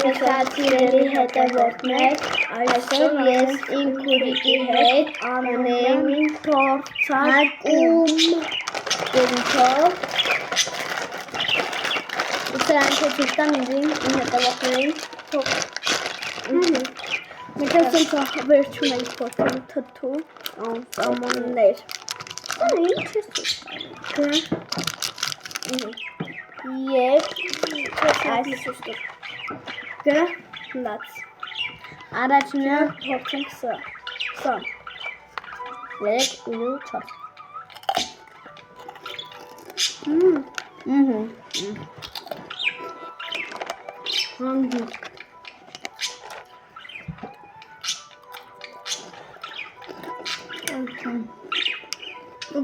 Սիրելի հետևորդներ, այսօր ես իմ քուրիկի հետ անենք փորձարկում գերիչով սրանք ցույց տամ ինձ իմ հետևորդներին Մենք վերջում ենք փորձում թթու անսամաններ Ինչ ես Եվ այս գրահնաց Առաջինը փորձենք սա 3, 9, 4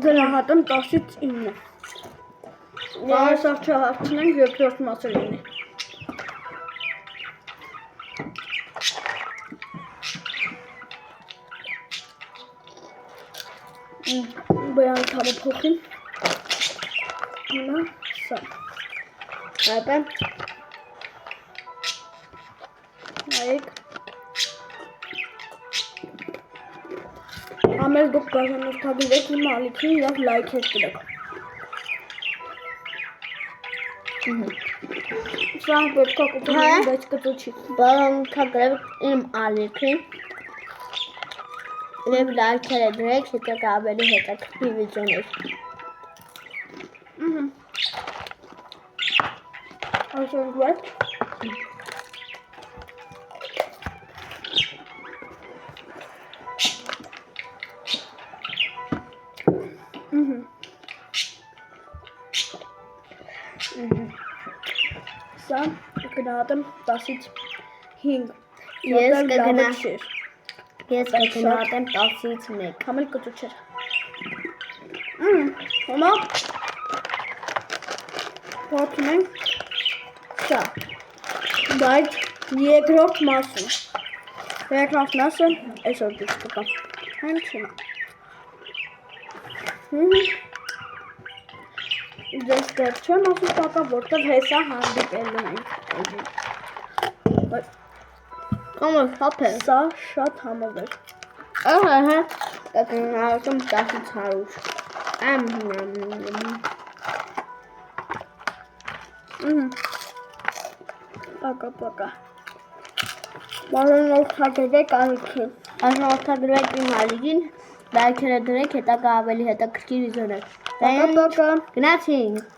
Գրահատեմ 10-ից 9 Այս չհարցնենք երկրորդ մասը լինի Բան թավը փոխին Հիմա սա Այպե Նայեք Ամեր դուք գազանորդագիրեք իմ ալիքին և լայքեր գրեք Սա պետք է կուտունի, բայց կտուչի Բանքագրեք իմ ալիքին Եվ լայքերը դրեք, հետեք ավելի հետաքրքիր վիդեոներ Այսօր վերջ Սա կգնահատեմ 10-ից 5 Ես կգնահատեմ 10-ից 1 Համել կծու չեր Հիմա Փորձում ենք Սա Բայց երկրորդ մասը Երկրորդ մասը այսօր դուք կկա Հենց հիմա Ձեզ դեր չեմ ասում տակա, որտև հեսա հանդիպելն ենք Կամով հապ է Սա շատ համով էր Ահա կգնահատում 10-ից 100 Պակա Բարոնորդագրվեք ալիքին Բարոնորդագրվեք իմ ալիքին Լայքերը դրեք հետագա ավելի հետաքրքիր վիդեոներ Պակա Գնացինք